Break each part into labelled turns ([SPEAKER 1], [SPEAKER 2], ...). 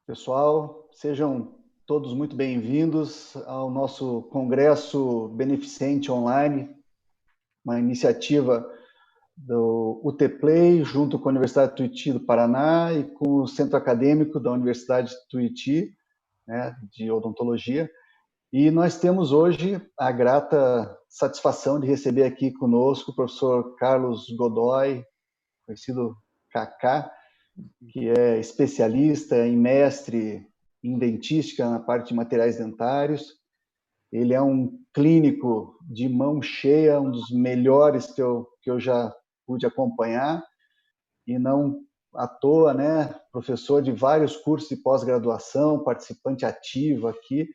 [SPEAKER 1] Pessoal, sejam todos muito bem-vindos ao nosso Congresso Beneficente Online, uma iniciativa do UTPlay, junto com a Universidade Tuiuti do Paraná e com o Centro Acadêmico da Universidade Tuiuti, né, de Odontologia. E nós temos hoje a grata satisfação de receber aqui conosco o professor Carlos Godoy, conhecido Kaká, que é especialista em mestre em dentística na parte de materiais dentários. Ele é um clínico de mão cheia, um dos melhores que eu já pude acompanhar, e não à toa, né? Professor de vários cursos de pós-graduação, participante ativo aqui,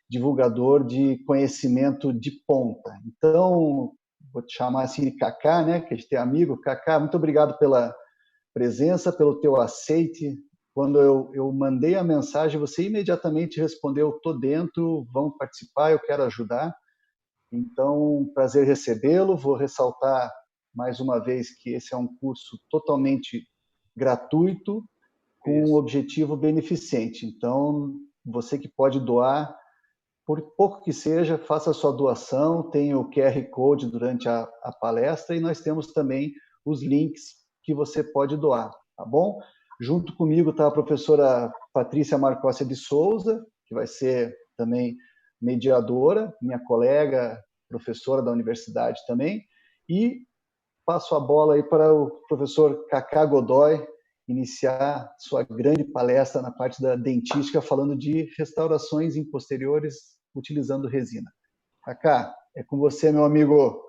[SPEAKER 1] divulgador de conhecimento de ponta. Então, vou te chamar assim de Kaká, né? Que a gente é amigo. Kaká, muito obrigado pela presença, pelo teu aceite. Quando eu mandei a mensagem, você imediatamente respondeu: "Tô dentro, vamos participar, eu quero ajudar". Então, prazer recebê-lo. Vou ressaltar mais uma vez que esse é um curso totalmente gratuito, com um objetivo beneficente. Então, você que pode doar, por pouco que seja, faça a sua doação. Tem o QR Code durante a palestra e nós temos também os links que você pode doar, tá bom? Junto comigo está a professora Patrícia Marcossia de Souza, que vai ser também mediadora, minha colega, professora da universidade também, e passo a bola aí para o professor Kaká Godoy iniciar sua grande palestra na parte da dentística, falando de restaurações em posteriores utilizando resina. Kaká, é com você, meu amigo.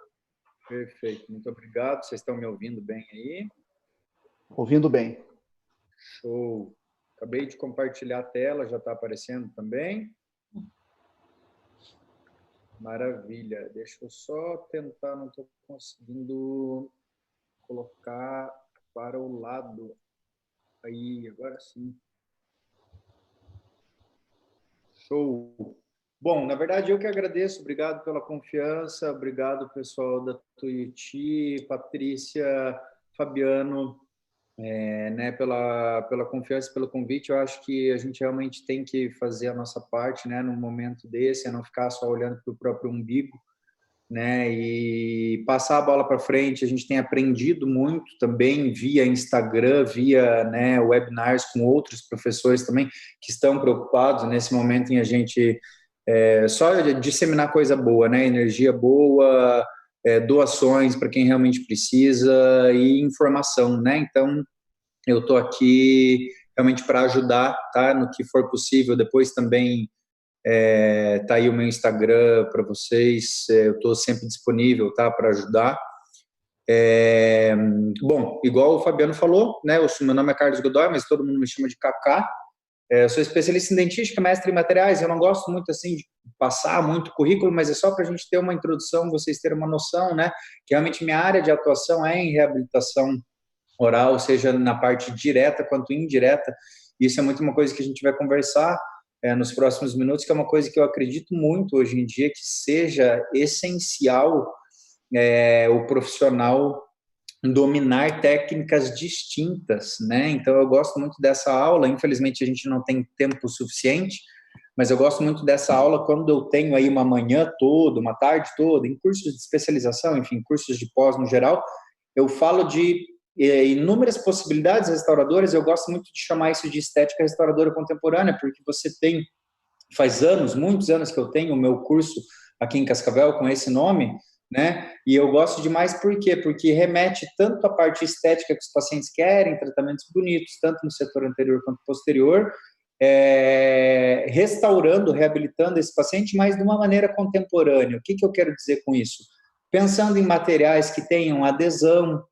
[SPEAKER 2] Perfeito, muito obrigado. Vocês estão me ouvindo bem aí?
[SPEAKER 1] Ouvindo bem.
[SPEAKER 2] Show. Acabei de compartilhar a tela, já está aparecendo também. Maravilha. Deixa eu só tentar, não estou conseguindo colocar para o lado. Aí, agora sim. Show. Bom, na verdade, eu que agradeço. Obrigado pela confiança. Obrigado, pessoal da Tuiuti, Patrícia, Fabiano, né, pela confiança, pelo convite. Eu acho que a gente realmente tem que fazer a nossa parte, né, num momento desse, não ficar só olhando para o próprio umbigo, né, e passar a bola para frente. A gente tem aprendido muito também via Instagram, via, né, webinars com outros professores também que estão preocupados nesse momento em a gente só disseminar coisa boa, né, energia boa, doações para quem realmente precisa e informação, né? Então, eu estou aqui realmente para ajudar, tá? No que for possível. Depois também tá aí o meu Instagram para vocês. Eu estou sempre disponível, tá? Para ajudar. Bom, igual o Fabiano falou, né? Meu nome é Carlos Godoy, mas todo mundo me chama de Kaká. Eu sou especialista em dentística, mestre em materiais. Eu não gosto muito assim de passar muito currículo, mas é só para a gente ter uma introdução, vocês terem uma noção, né? Que realmente minha área de atuação é em reabilitação oral, seja na parte direta quanto indireta. Isso é muito uma coisa que a gente vai conversar nos próximos minutos, que é uma coisa que eu acredito muito hoje em dia que seja essencial o profissional dominar técnicas distintas, né? Então eu gosto muito dessa aula. Infelizmente a gente não tem tempo suficiente, mas eu gosto muito dessa aula quando eu tenho aí uma manhã toda, uma tarde toda, em cursos de especialização, enfim, cursos de pós no geral. Eu falo de inúmeras possibilidades restauradoras. Eu gosto muito de chamar isso de estética restauradora contemporânea, porque você tem, faz anos, muitos anos que eu tenho o meu curso aqui em Cascavel com esse nome, né? E eu gosto demais por quê? Porque remete tanto à parte estética que os pacientes querem, tratamentos bonitos, tanto no setor anterior quanto posterior, restaurando, reabilitando esse paciente, mas de uma maneira contemporânea. O que eu quero dizer com isso? Pensando em materiais que tenham adesão,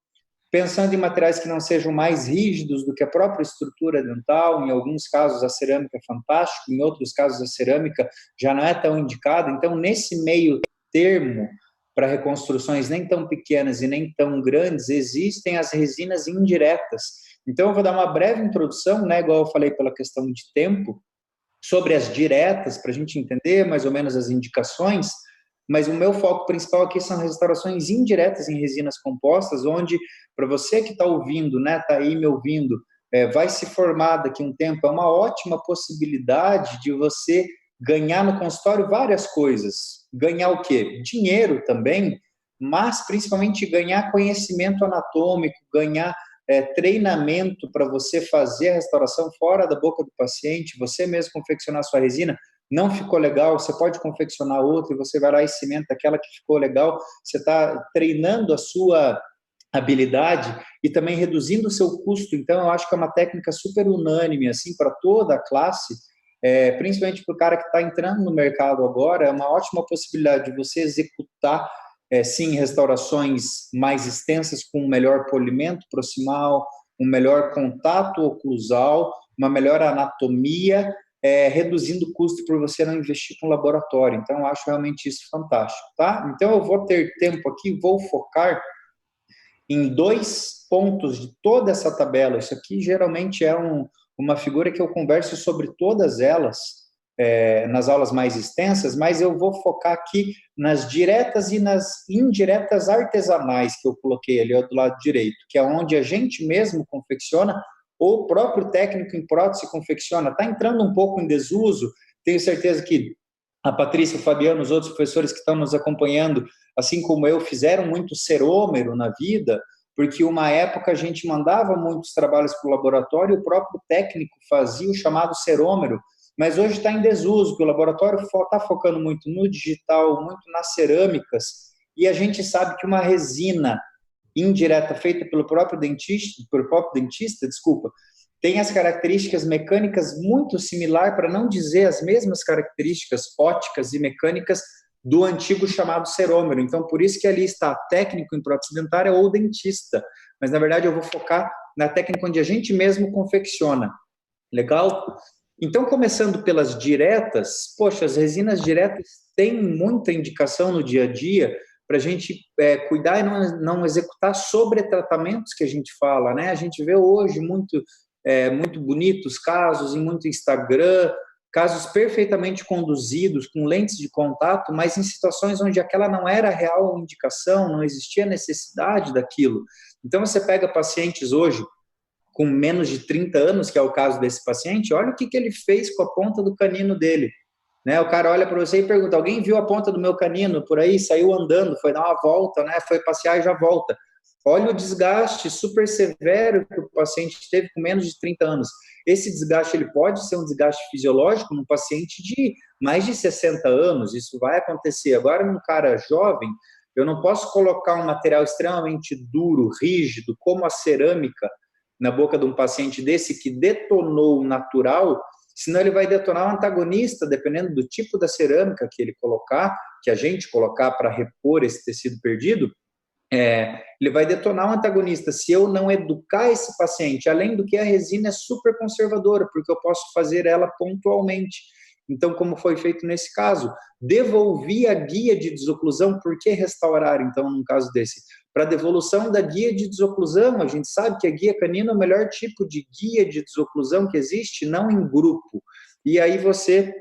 [SPEAKER 2] pensando em materiais que não sejam mais rígidos do que a própria estrutura dental. Em alguns casos a cerâmica é fantástica, em outros casos a cerâmica já não é tão indicada. Então, nesse meio termo, para reconstruções nem tão pequenas e nem tão grandes, existem as resinas indiretas. Então, eu vou dar uma breve introdução, né, igual eu falei pela questão de tempo, sobre as diretas, para a gente entender mais ou menos as indicações, mas o meu foco principal aqui são restaurações indiretas em resinas compostas, onde, para você que está ouvindo, né, está aí me ouvindo, vai se formar daqui a um tempo, é uma ótima possibilidade de você ganhar no consultório várias coisas. Ganhar o quê? Dinheiro também, mas principalmente ganhar conhecimento anatômico, ganhar treinamento para você fazer a restauração fora da boca do paciente, você mesmo confeccionar sua resina. Não ficou legal, você pode confeccionar outra e você vai lá e cimenta aquela que ficou legal. Você está treinando a sua habilidade e também reduzindo o seu custo. Então, eu acho que é uma técnica super unânime assim, para toda a classe, principalmente para o cara que está entrando no mercado agora. É uma ótima possibilidade de você executar sim, restaurações mais extensas com um melhor polimento proximal, um melhor contato oclusal, uma melhor anatomia, reduzindo o custo por você não investir com laboratório. Então, eu acho realmente isso fantástico, tá? Então, eu vou ter tempo aqui, vou focar em 2 pontos de toda essa tabela. Isso aqui geralmente é uma figura que eu converso sobre todas elas, nas aulas mais extensas, mas eu vou focar aqui nas diretas e nas indiretas artesanais que eu coloquei ali do lado direito, que é onde a gente mesmo confecciona ou o próprio técnico em prótese confecciona. Está entrando um pouco em desuso, tenho certeza que a Patrícia, o Fabiano, os outros professores que estão nos acompanhando, assim como eu, fizeram muito serômero na vida, porque uma época a gente mandava muitos trabalhos para o laboratório e o próprio técnico fazia o chamado serômero, mas hoje está em desuso, porque o laboratório está focando muito no digital, muito nas cerâmicas, e a gente sabe que uma resina indireta feita pelo próprio dentista, tem as características mecânicas muito similar, para não dizer as mesmas características ópticas e mecânicas do antigo chamado serômero. Então, por isso que ali está técnico em prótese dentária ou dentista. Mas, na verdade, eu vou focar na técnica onde a gente mesmo confecciona. Legal? Então, começando pelas diretas, poxa, as resinas diretas têm muita indicação no dia a dia para a gente cuidar e não executar sobretratamentos que a gente fala, né? A gente vê hoje muito bonitos casos em muito Instagram, casos perfeitamente conduzidos, com lentes de contato, mas em situações onde aquela não era a real indicação, não existia necessidade daquilo. Então, você pega pacientes hoje com menos de 30 anos, que é o caso desse paciente, olha o que ele fez com a ponta do canino dele. Né? O cara olha para você e pergunta, alguém viu a ponta do meu canino por aí? Saiu andando, foi dar uma volta, né? Foi passear e já volta. Olha o desgaste super severo que o paciente teve com menos de 30 anos. Esse desgaste ele pode ser um desgaste fisiológico num paciente de mais de 60 anos, isso vai acontecer. Agora, num cara jovem, eu não posso colocar um material extremamente duro, rígido, como a cerâmica, na boca de um paciente desse que detonou o natural, senão ele vai detonar um antagonista, dependendo do tipo da cerâmica que ele colocar, que a gente colocar para repor esse tecido perdido, ele vai detonar um antagonista. Se eu não educar esse paciente, além do que a resina é super conservadora, porque eu posso fazer ela pontualmente. Então, como foi feito nesse caso, devolvi a guia de desoclusão. Por que restaurar, então, num caso desse? Para devolução da guia de desoclusão, a gente sabe que a guia canina é o melhor tipo de guia de desoclusão que existe, não em grupo. E aí você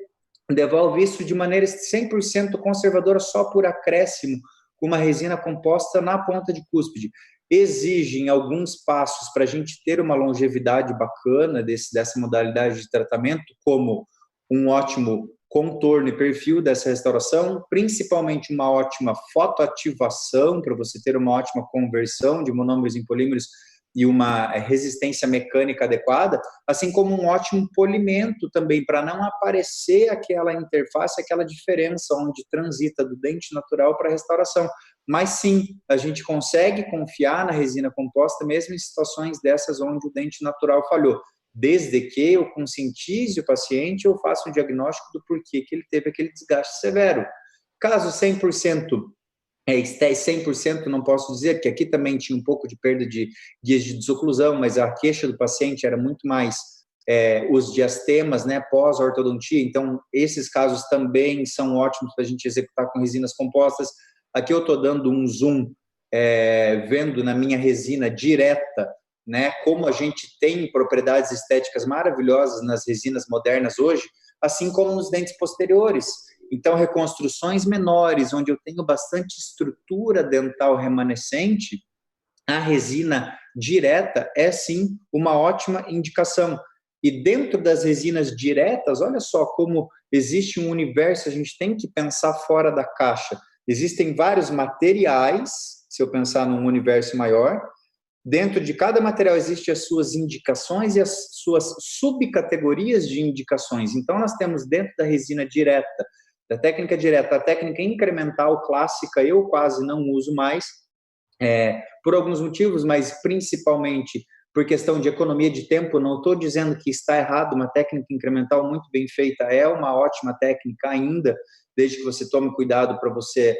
[SPEAKER 2] devolve isso de maneira 100% conservadora, só por acréscimo, com uma resina composta na ponta de cúspide. Exigem alguns passos para a gente ter uma longevidade bacana dessa modalidade de tratamento, como um ótimo contorno e perfil dessa restauração, principalmente uma ótima fotoativação, para você ter uma ótima conversão de monômeros em polímeros e uma resistência mecânica adequada, assim como um ótimo polimento também, para não aparecer aquela interface, aquela diferença onde transita do dente natural para a restauração. Mas sim, a gente consegue confiar na resina composta, mesmo em situações dessas onde o dente natural falhou, desde que eu conscientize o paciente, eu faça um diagnóstico do porquê que ele teve aquele desgaste severo. Caso 100%, 100% não posso dizer, que aqui também tinha um pouco de perda de guias de desoclusão, mas a queixa do paciente era muito mais os diastemas, né, pós-ortodontia. Então, esses casos também são ótimos para a gente executar com resinas compostas. Aqui eu estou dando um zoom, vendo na minha resina direta, né, como a gente tem propriedades estéticas maravilhosas nas resinas modernas hoje, assim como nos dentes posteriores. Então, reconstruções menores, onde eu tenho bastante estrutura dental remanescente, a resina direta é sim uma ótima indicação. E dentro das resinas diretas, olha só como existe um universo, a gente tem que pensar fora da caixa. Existem vários materiais, se eu pensar num universo maior. Dentro de cada material existem as suas indicações e as suas subcategorias de indicações. Então, nós temos dentro da resina direta, da técnica direta, a técnica incremental clássica, eu quase não uso mais, por alguns motivos, mas principalmente por questão de economia de tempo. Não estou dizendo que está errado, uma técnica incremental muito bem feita é uma ótima técnica ainda, desde que você tome cuidado para você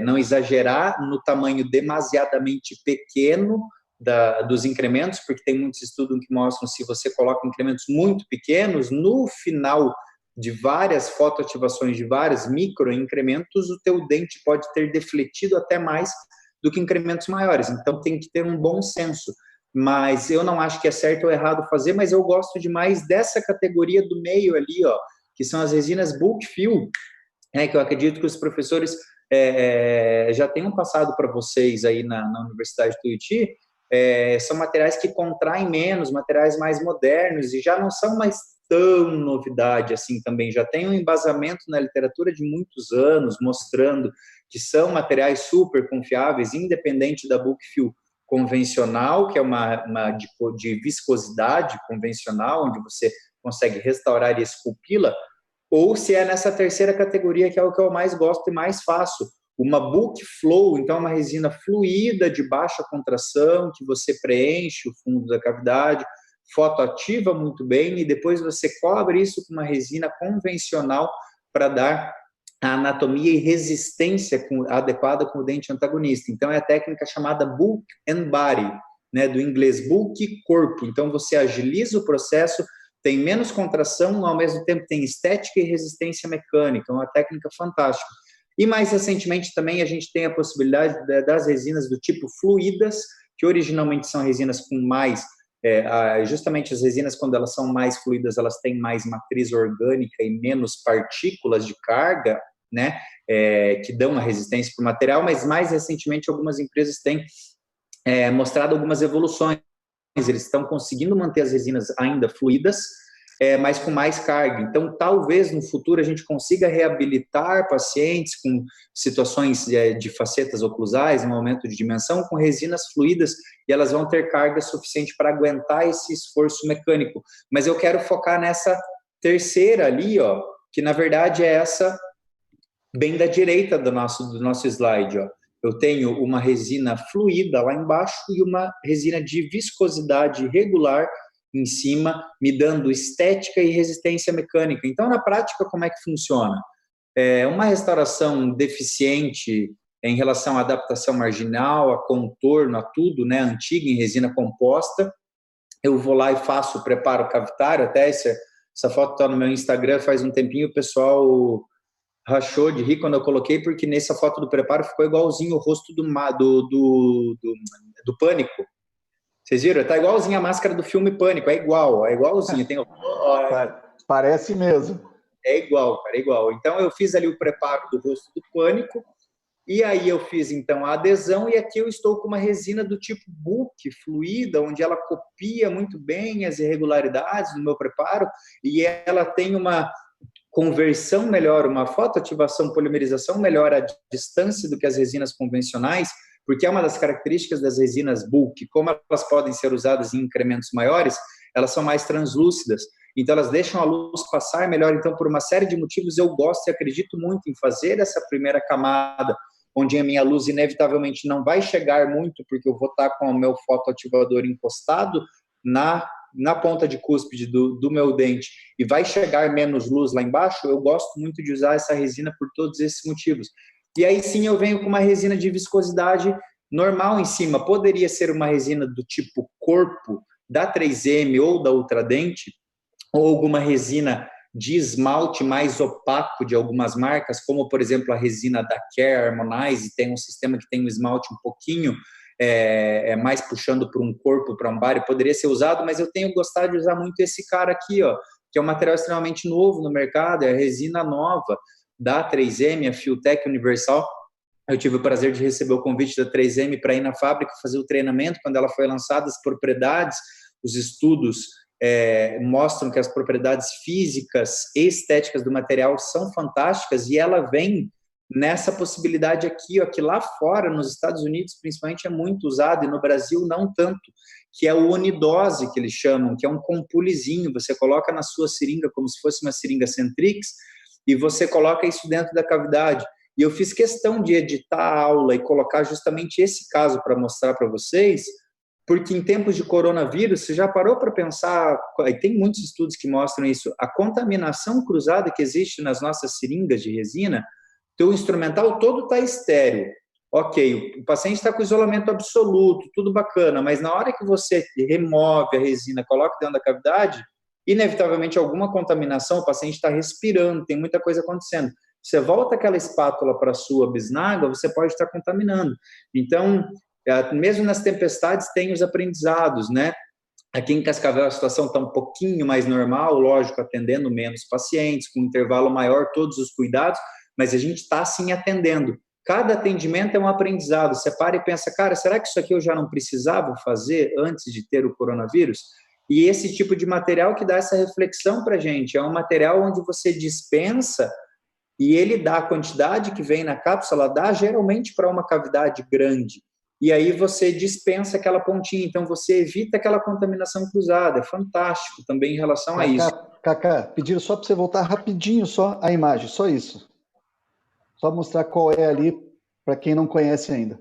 [SPEAKER 2] não exagerar no tamanho demasiadamente pequeno dos incrementos, porque tem muitos estudos que mostram que se você coloca incrementos muito pequenos, no final de várias fotoativações, de vários microincrementos, o teu dente pode ter defletido até mais do que incrementos maiores. Então, tem que ter um bom senso. Mas eu não acho que é certo ou errado fazer, mas eu gosto demais dessa categoria do meio ali, ó, que são as resinas bulk fill, que eu acredito que os professores já tenham passado para vocês aí na Universidade do Tuiuti. São materiais que contraem menos, materiais mais modernos, e já não são mais tão novidade assim também. Já tem um embasamento na literatura de muitos anos, mostrando que são materiais super confiáveis, independente da bulk fill convencional, que é uma de viscosidade convencional, onde você consegue restaurar e esculpi-la, ou se é nessa terceira categoria, que é o que eu mais gosto e mais faço, uma bulk flow, então uma resina fluida, de baixa contração, que você preenche o fundo da cavidade, fotoativa muito bem, e depois você cobre isso com uma resina convencional para dar a anatomia e resistência adequada com o dente antagonista. Então, é a técnica chamada bulk and body, né, do inglês bulk, corpo. Então, você agiliza o processo, tem menos contração, ao mesmo tempo tem estética e resistência mecânica. É uma técnica fantástica. E mais recentemente também a gente tem a possibilidade das resinas do tipo fluídas, que originalmente são resinas com mais, justamente as resinas, quando elas são mais fluídas, elas têm mais matriz orgânica e menos partículas de carga, né, que dão uma resistência para o material, mas mais recentemente algumas empresas têm mostrado algumas evoluções. Eles estão conseguindo manter as resinas ainda fluídas, mas com mais carga. Então, talvez no futuro a gente consiga reabilitar pacientes com situações de facetas oclusais, um aumento de dimensão, com resinas fluídas, e elas vão ter carga suficiente para aguentar esse esforço mecânico. Mas eu quero focar nessa terceira ali, ó, que na verdade é essa bem da direita do nosso slide, ó. Eu tenho uma resina fluida lá embaixo e uma resina de viscosidade regular em cima, me dando estética e resistência mecânica. Então, na prática, como é que funciona? Uma restauração deficiente em relação à adaptação marginal, a contorno, a tudo, né, antiga em resina composta, eu vou lá e faço o preparo cavitário. Até essa foto está no meu Instagram faz um tempinho, o pessoal rachou de rir quando eu coloquei, porque nessa foto do preparo ficou igualzinho o rosto do Pânico. Vocês viram? Tá igualzinho a máscara do filme Pânico, é igualzinho.
[SPEAKER 1] Parece mesmo.
[SPEAKER 2] É igual, cara, é igual. Então eu fiz ali o preparo do rosto do Pânico, e aí eu fiz então a adesão, e aqui eu estou com uma resina do tipo bulk, fluida, onde ela copia muito bem as irregularidades do meu preparo, e ela tem uma conversão melhor, uma fotoativação, polimerização melhor à distância do que as resinas convencionais, porque é uma das características das resinas bulk, como elas podem ser usadas em incrementos maiores, elas são mais translúcidas, então elas deixam a luz passar melhor. Então, por uma série de motivos, eu gosto e acredito muito em fazer essa primeira camada, onde a minha luz inevitavelmente não vai chegar muito, porque eu vou estar com o meu fotoativador encostado na ponta de cúspide do meu dente, e vai chegar menos luz lá embaixo. Eu gosto muito de usar essa resina por todos esses motivos. E aí sim eu venho com uma resina de viscosidade normal em cima. Poderia ser uma resina do tipo corpo, da 3M ou da Ultradente, ou alguma resina de esmalte mais opaco de algumas marcas, como por exemplo a resina da Care Harmonize, tem um sistema que tem um esmalte um pouquinho mais puxando para um corpo, para um body, poderia ser usado, mas eu tenho gostado de usar muito esse cara aqui, ó, que é um material extremamente novo no mercado, é a resina nova da 3M, a Filtech Universal. eu tive o prazer de receber o convite da 3M para ir na fábrica fazer o treinamento. Quando ela foi lançada, as propriedades, os estudos mostram que as propriedades físicas e estéticas do material são fantásticas, e ela vem nessa possibilidade aqui, ó, que lá fora, nos Estados Unidos, principalmente, é muito usado, e no Brasil não tanto, que é o Unidose, que eles chamam, que é um compulizinho. Você coloca na sua seringa como se fosse uma seringa Centrix, e você coloca isso dentro da cavidade. E eu fiz questão de editar a aula e colocar justamente esse caso para mostrar para vocês, porque em tempos de coronavírus, você já parou para pensar, e tem muitos estudos que mostram isso, a contaminação cruzada que existe nas nossas seringas de resina, teu instrumental todo está estéreo. Ok, o paciente está com isolamento absoluto, tudo bacana, mas na hora que você remove a resina, coloca dentro da cavidade, inevitavelmente alguma contaminação, o paciente está respirando, tem muita coisa acontecendo. Você volta aquela espátula para a sua bisnaga, você pode estar contaminando. Então, mesmo nas tempestades, tem os aprendizados, né? Aqui em Cascavel a situação está um pouquinho mais normal, lógico, atendendo menos pacientes, com um intervalo maior, todos os cuidados, mas a gente está, sim, atendendo. Cada atendimento é um aprendizado. Você para e pensa, cara, será que isso aqui eu já não precisava fazer antes de ter o coronavírus? E esse tipo de material que dá essa reflexão para a gente, é um material onde você dispensa e ele dá a quantidade que vem na cápsula, dá geralmente para uma cavidade grande. E aí você dispensa aquela pontinha, então você evita aquela contaminação cruzada. É fantástico também em relação a isso.
[SPEAKER 1] Cacá, pediram só para você voltar rapidinho só a imagem, só isso. Só mostrar qual é ali, para quem não conhece ainda.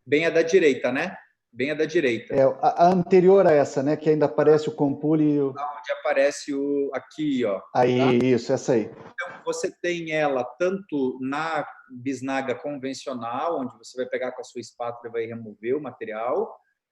[SPEAKER 2] Bem a da direita, né? Bem a da direita.
[SPEAKER 1] A anterior a essa, né? Que ainda aparece o compule e o...
[SPEAKER 2] Onde aparece o... aqui, ó.
[SPEAKER 1] Aí,
[SPEAKER 2] tá?
[SPEAKER 1] Isso, essa aí.
[SPEAKER 2] Então, você tem ela tanto na bisnaga convencional, onde você vai pegar com a sua espátula e vai remover o material,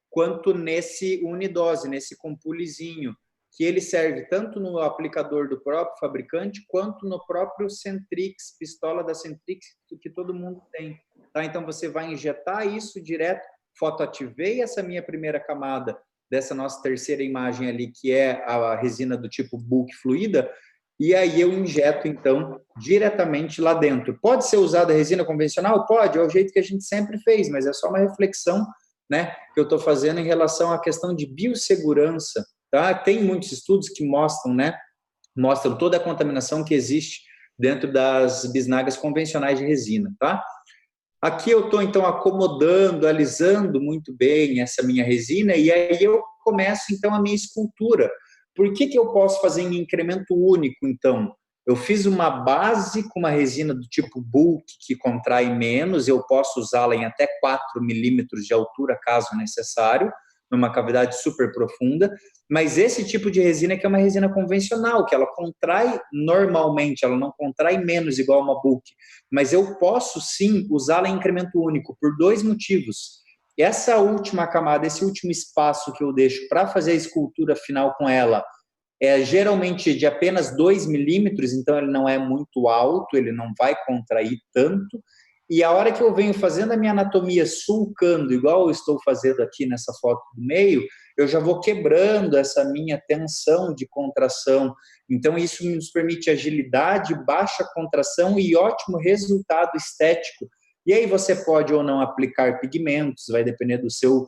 [SPEAKER 2] quanto nesse Unidose, nesse compulizinho, que ele serve tanto no aplicador do próprio fabricante, quanto no próprio Centrix, pistola da Centrix, que todo mundo tem. Tá? Então, você vai injetar isso direto, fotoativei essa minha primeira camada dessa nossa terceira imagem ali, que é a resina do tipo bulk fluida, e aí eu injeto, então, diretamente lá dentro. Pode ser usada a resina convencional? Pode, é o jeito que a gente sempre fez, mas é só uma reflexão, né, que eu estou fazendo em relação à questão de biossegurança. Tá? Tem muitos estudos que mostram, né, mostram toda a contaminação que existe dentro das bisnagas convencionais de resina. Tá? Aqui eu estou, então, acomodando, alisando muito bem essa minha resina, e aí eu começo, então, a minha escultura. Por que eu posso fazer em incremento único, então? Eu fiz uma base com uma resina do tipo bulk, que contrai menos, eu posso usá-la em até 4 milímetros de altura, caso necessário, numa cavidade super profunda, mas esse tipo de resina que é uma resina convencional, que ela contrai normalmente, ela não contrai menos igual uma bulk, mas eu posso sim usá-la em incremento único, por 2 motivos. Essa última camada, esse último espaço que eu deixo para fazer a escultura final com ela, é geralmente de apenas 2 milímetros, então ele não é muito alto, ele não vai contrair tanto, e a hora que eu venho fazendo a minha anatomia sulcando, igual eu estou fazendo aqui nessa foto do meio, eu já vou quebrando essa minha tensão de contração. Então, isso nos permite agilidade, baixa contração e ótimo resultado estético. E aí você pode ou não aplicar pigmentos, vai depender do seu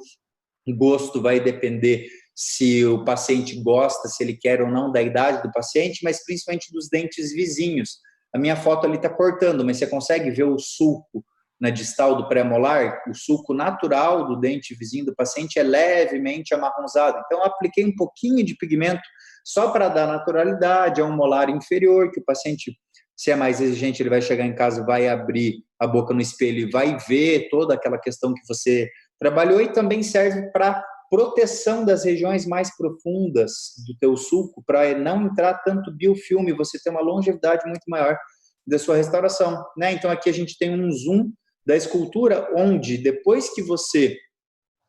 [SPEAKER 2] gosto, vai depender se o paciente gosta, se ele quer ou não da idade do paciente, mas principalmente dos dentes vizinhos. A minha foto ali está cortando, mas você consegue ver o sulco na distal do pré-molar? O sulco natural do dente vizinho do paciente é levemente amarronzado. Então, eu apliquei um pouquinho de pigmento só para dar naturalidade a um molar inferior, que o paciente, se é mais exigente, ele vai chegar em casa, vai abrir a boca no espelho e vai ver toda aquela questão que você trabalhou, e também serve para proteção das regiões mais profundas do teu sulco, para não entrar tanto biofilme, você ter uma longevidade muito maior da sua restauração, né? Então, aqui a gente tem um zoom da escultura, onde depois que você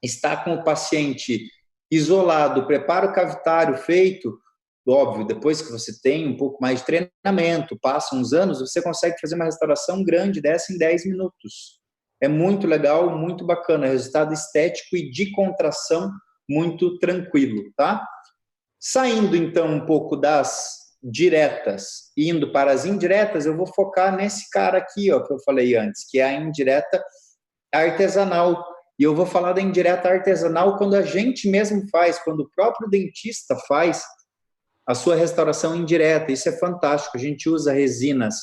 [SPEAKER 2] está com o paciente isolado, preparo cavitário feito, óbvio, depois que você tem um pouco mais de treinamento, passa uns anos, você consegue fazer uma restauração grande dessa em 10 minutos. É muito legal, muito bacana, resultado estético e de contração muito tranquilo, tá? Saindo, então, um pouco das diretas indo para as indiretas, eu vou focar nesse cara aqui, ó, que eu falei antes, que é a indireta artesanal. E eu vou falar da indireta artesanal quando a gente mesmo faz, quando o próprio dentista faz a sua restauração indireta. Isso é fantástico. A gente usa resinas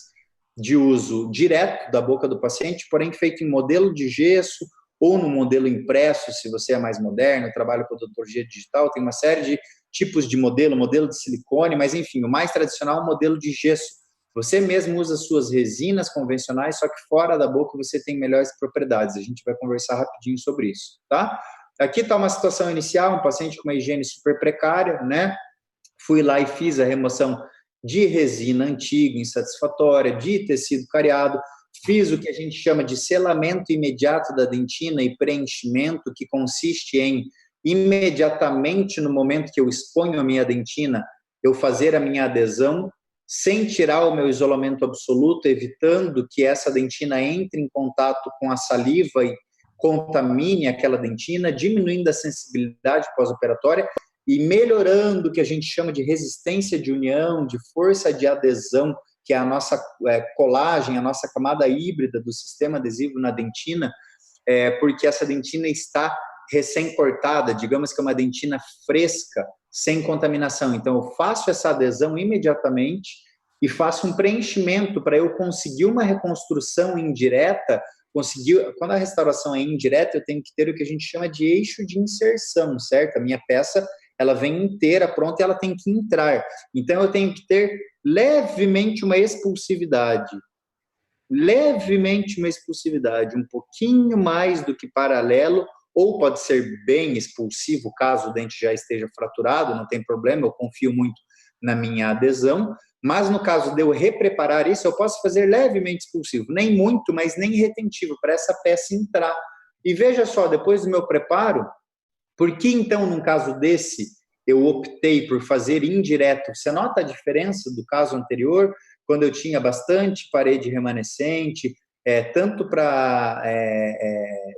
[SPEAKER 2] de uso direto da boca do paciente, porém feito em modelo de gesso ou no modelo impresso, se você é mais moderno, trabalha com odontologia digital, tem uma série de tipos de modelo de silicone, mas enfim, o mais tradicional é o modelo de gesso. Você mesmo usa suas resinas convencionais, só que fora da boca você tem melhores propriedades. A gente vai conversar rapidinho sobre isso, tá? Aqui está uma situação inicial, um paciente com uma higiene super precária, né? Fui lá e fiz a remoção de resina antiga, insatisfatória, de tecido cariado, fiz o que a gente chama de selamento imediato da dentina e preenchimento, que consiste em, imediatamente no momento que eu exponho a minha dentina, eu fazer a minha adesão, sem tirar o meu isolamento absoluto, evitando que essa dentina entre em contato com a saliva e contamine aquela dentina, diminuindo a sensibilidade pós-operatória e melhorando o que a gente chama de resistência de união, de força de adesão, que é a nossa colagem, a nossa camada híbrida do sistema adesivo na dentina, porque essa dentina está recém-cortada, digamos que é uma dentina fresca, sem contaminação. Então, eu faço essa adesão imediatamente e faço um preenchimento para eu conseguir uma reconstrução indireta. Quando a restauração é indireta, eu tenho que ter o que a gente chama de eixo de inserção, certo? A minha peça, ela vem inteira, pronta, e ela tem que entrar. Então, eu tenho que ter levemente uma expulsividade, um pouquinho mais do que paralelo, ou pode ser bem expulsivo, caso o dente já esteja fraturado, não tem problema, eu confio muito na minha adesão, mas no caso de eu repreparar isso, eu posso fazer levemente expulsivo, nem muito, mas nem retentivo, para essa peça entrar. E veja só, depois do meu preparo, por que então, num caso desse, eu optei por fazer indireto? Você nota a diferença do caso anterior, quando eu tinha bastante parede remanescente, tanto para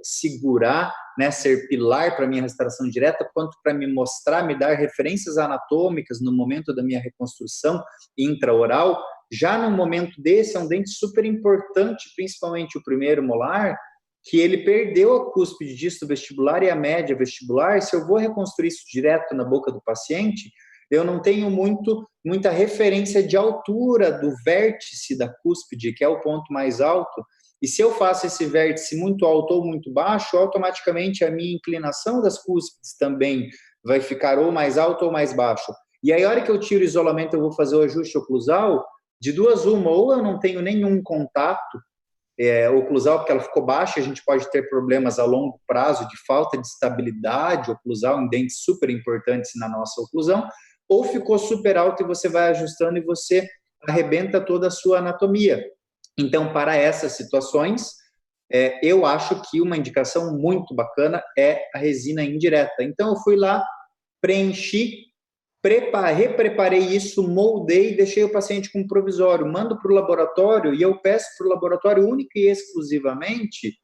[SPEAKER 2] segurar, né, ser pilar para a minha restauração direta, quanto para me mostrar, me dar referências anatômicas no momento da minha reconstrução intraoral. Já no momento desse, é um dente super importante, principalmente o primeiro molar, que ele perdeu a cúspide disto vestibular e a média vestibular. Se eu vou reconstruir isso direto na boca do paciente, eu não tenho muita referência de altura do vértice da cúspide, que é o ponto mais alto. E se eu faço esse vértice muito alto ou muito baixo, automaticamente a minha inclinação das cúspides também vai ficar ou mais alto ou mais baixo. E aí, a hora que eu tiro o isolamento, eu vou fazer o ajuste oclusal, de duas uma, ou eu não tenho nenhum contato oclusal, porque ela ficou baixa, a gente pode ter problemas a longo prazo de falta de estabilidade oclusal em dentes super importantes na nossa oclusão, ou ficou super alto e você vai ajustando e você arrebenta toda a sua anatomia. Então, para essas situações, eu acho que uma indicação muito bacana é a resina indireta. Então, eu fui lá, preenchi, repreparei isso, moldei, deixei o paciente com provisório, mando para o laboratório e eu peço para o laboratório única e exclusivamente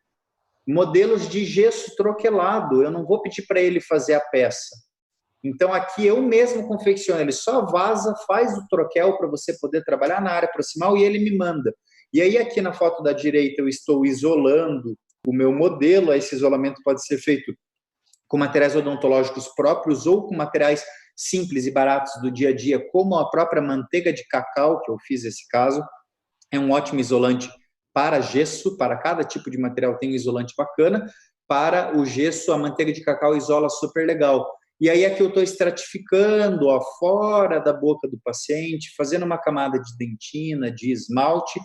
[SPEAKER 2] modelos de gesso troquelado. Eu não vou pedir para ele fazer a peça. Então, aqui eu mesmo confecciono, ele só vaza, faz o troquel para você poder trabalhar na área proximal e ele me manda. E aí, aqui na foto da direita, eu estou isolando o meu modelo. Esse isolamento pode ser feito com materiais odontológicos próprios ou com materiais simples e baratos do dia a dia, como a própria manteiga de cacau, que eu fiz esse caso. É um ótimo isolante para gesso, para cada tipo de material tem um isolante bacana. Para o gesso, a manteiga de cacau isola super legal. E aí aqui eu estou estratificando fora da boca do paciente, fazendo uma camada de dentina, de esmalte.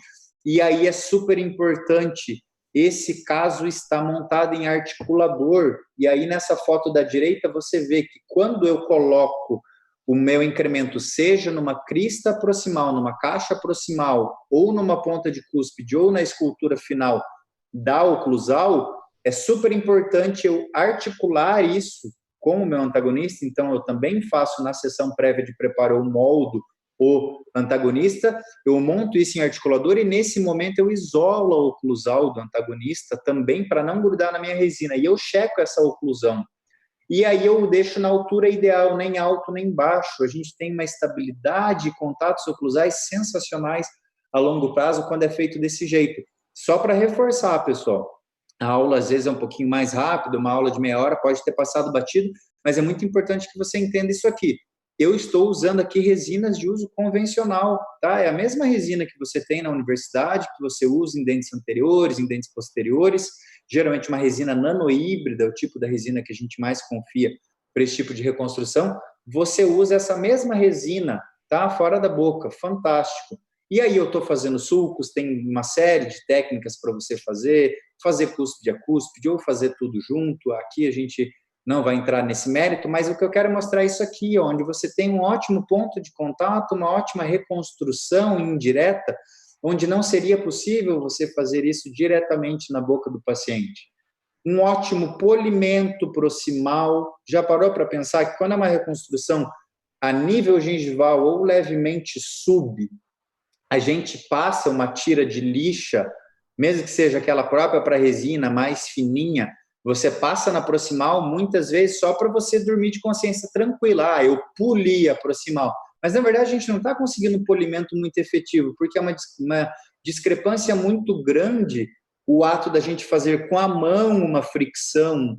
[SPEAKER 2] E aí é super importante, esse caso está montado em articulador, e aí nessa foto da direita você vê que quando eu coloco o meu incremento, seja numa crista proximal, numa caixa proximal, ou numa ponta de cúspide, ou na escultura final da oclusal, é super importante eu articular isso com o meu antagonista. Então eu também faço na sessão prévia de preparo, eu moldo o antagonista, eu monto isso em articulador e nesse momento eu isolo a oclusal do antagonista também para não grudar na minha resina e eu checo essa oclusão. e aí eu deixo na altura ideal, nem alto nem baixo. A gente tem uma estabilidade e contatos oclusais sensacionais a longo prazo quando é feito desse jeito. Só para reforçar, pessoal, a aula às vezes é um pouquinho mais rápida, uma aula de meia hora pode ter passado batido, mas é muito importante que você entenda isso aqui. Eu estou usando aqui resinas de uso convencional, tá? É a mesma resina que você tem na universidade, que você usa em dentes anteriores, em dentes posteriores, geralmente uma resina nanohíbrida, o tipo da resina que a gente mais confia para esse tipo de reconstrução. Você usa essa mesma resina, tá? Fora da boca, fantástico. E aí eu estou fazendo sulcos, tem uma série de técnicas para você fazer cúspide a cúspide, ou fazer tudo junto. Aqui a gente não vai entrar nesse mérito, mas o que eu quero mostrar é isso aqui, onde você tem um ótimo ponto de contato, uma ótima reconstrução indireta, onde não seria possível você fazer isso diretamente na boca do paciente. Um ótimo polimento proximal. Já parou para pensar que quando é uma reconstrução a nível gengival ou levemente sub, a gente passa uma tira de lixa, mesmo que seja aquela própria para resina, mais fininha, você passa na proximal muitas vezes só para você dormir de consciência tranquila. Ah, eu poli a proximal. Mas, na verdade, a gente não está conseguindo um polimento muito efetivo, porque é uma discrepância muito grande o ato da gente fazer com a mão uma fricção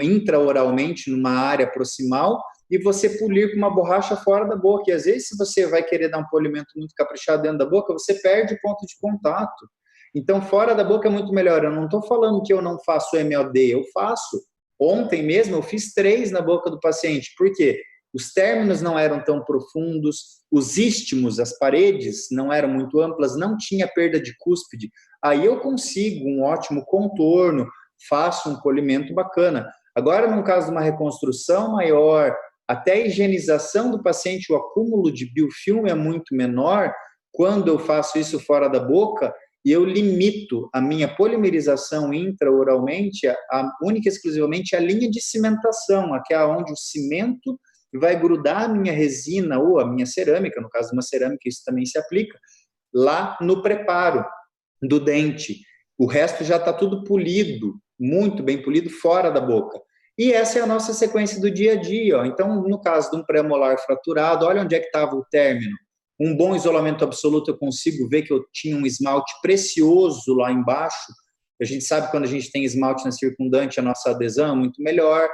[SPEAKER 2] intraoralmente numa área proximal e você polir com uma borracha fora da boca. E, às vezes, se você vai querer dar um polimento muito caprichado dentro da boca, você perde o ponto de contato. Então, fora da boca é muito melhor. Eu não estou falando que eu não faço MOD, eu faço. Ontem mesmo eu fiz 3 na boca do paciente. Por quê? Os términos não eram tão profundos, os istmos, as paredes não eram muito amplas, não tinha perda de cúspide. Aí eu consigo um ótimo contorno, faço um polimento bacana. Agora, no caso de uma reconstrução maior, até a higienização do paciente, o acúmulo de biofilme é muito menor. Quando eu faço isso fora da boca, e eu limito a minha polimerização intraoralmente única e exclusivamente à linha de cimentação, aqui é onde o cimento vai grudar a minha resina ou a minha cerâmica, no caso de uma cerâmica isso também se aplica, lá no preparo do dente. O resto já está tudo polido, muito bem polido, fora da boca. E essa é a nossa sequência do dia a dia. Ó. Então, no caso de um pré-molar fraturado, olha onde é que estava o término. Um bom isolamento absoluto, eu consigo ver que eu tinha um esmalte precioso lá embaixo. A gente sabe que quando a gente tem esmalte na circundante, a nossa adesão é muito melhor.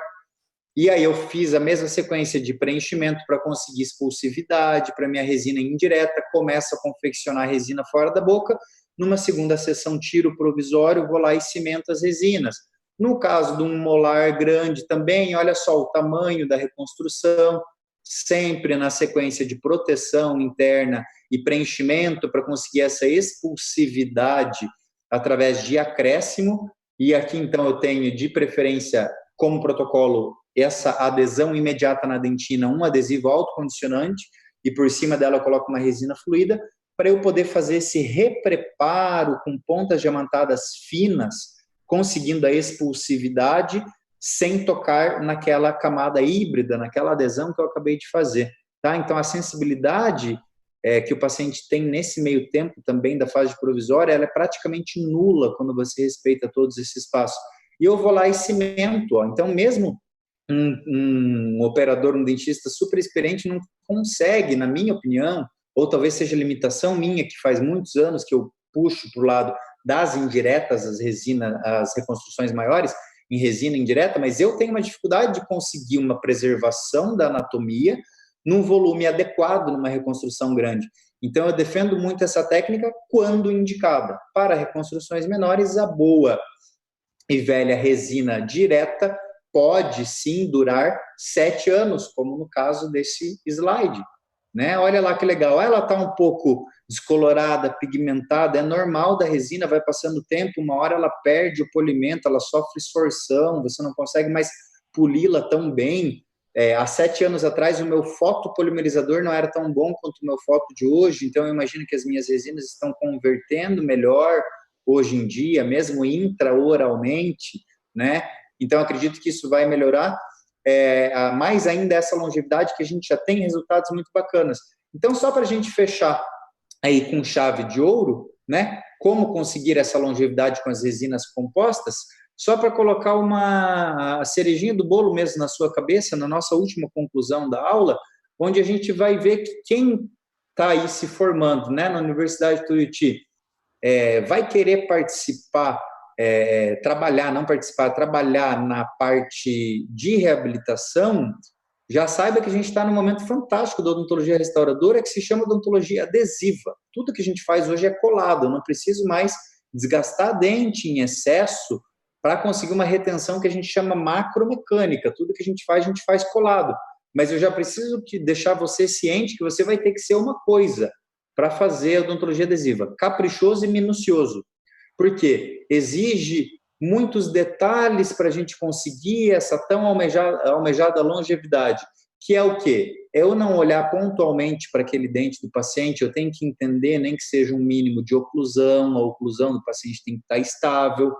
[SPEAKER 2] E aí eu fiz a mesma sequência de preenchimento para conseguir expulsividade, para minha resina indireta, começo a confeccionar a resina fora da boca. Numa segunda sessão, tiro provisório, vou lá e cimento as resinas. No caso de um molar grande também, olha só o tamanho da reconstrução, sempre na sequência de proteção interna e preenchimento para conseguir essa expulsividade através de acréscimo. E aqui, então, eu tenho, de preferência, como protocolo, essa adesão imediata na dentina, um adesivo autocondicionante, e por cima dela eu coloco uma resina fluida, para eu poder fazer esse repreparo com pontas diamantadas finas, conseguindo a expulsividade sem tocar naquela camada híbrida, naquela adesão que eu acabei de fazer. Tá? Então, a sensibilidade que o paciente tem nesse meio tempo também da fase provisória, ela é praticamente nula quando você respeita todos esses passos. E eu vou lá e cimento. Ó. Então, mesmo um operador, um dentista super experiente não consegue, na minha opinião, ou talvez seja limitação minha, que faz muitos anos que eu puxo para o lado das indiretas, as reconstruções maiores, em resina indireta, mas eu tenho uma dificuldade de conseguir uma preservação da anatomia num volume adequado numa reconstrução grande. Então, eu defendo muito essa técnica quando indicada. Para reconstruções menores, a boa e velha resina direta pode sim durar 7 anos, como no caso desse slide. Né? Olha lá que legal, ela está um pouco descolorada, pigmentada, é normal da resina, vai passando o tempo, uma hora ela perde o polimento, ela sofre extorsão, você não consegue mais poli-la tão bem. Há 7 anos atrás, o meu fotopolimerizador não era tão bom quanto o meu foto de hoje, então eu imagino que as minhas resinas estão convertendo melhor hoje em dia, mesmo intraoralmente, né? Então, acredito que isso vai melhorar. Mais ainda essa longevidade que a gente já tem resultados muito bacanas. Então, só para a gente fechar aí com chave de ouro, né? Como conseguir essa longevidade com as resinas compostas? Só para colocar a cerejinha do bolo mesmo na sua cabeça, na nossa última conclusão da aula, onde a gente vai ver que quem está aí se formando, né, na Universidade de Tuiuti, vai querer participar, trabalhar na parte de reabilitação, já saiba que a gente está num momento fantástico da odontologia restauradora, que se chama odontologia adesiva. Tudo que a gente faz hoje é colado, eu não preciso mais desgastar a dente em excesso para conseguir uma retenção que a gente chama macromecânica. Tudo que a gente faz colado. Mas eu já preciso deixar você ciente que você vai ter que ser uma coisa para fazer a odontologia adesiva, caprichoso e minucioso. Por quê? Exige muitos detalhes para a gente conseguir essa tão almejada longevidade, que é o quê? É eu não olhar pontualmente para aquele dente do paciente, eu tenho que entender, nem que seja um mínimo de oclusão, a oclusão do paciente tem que estar estável,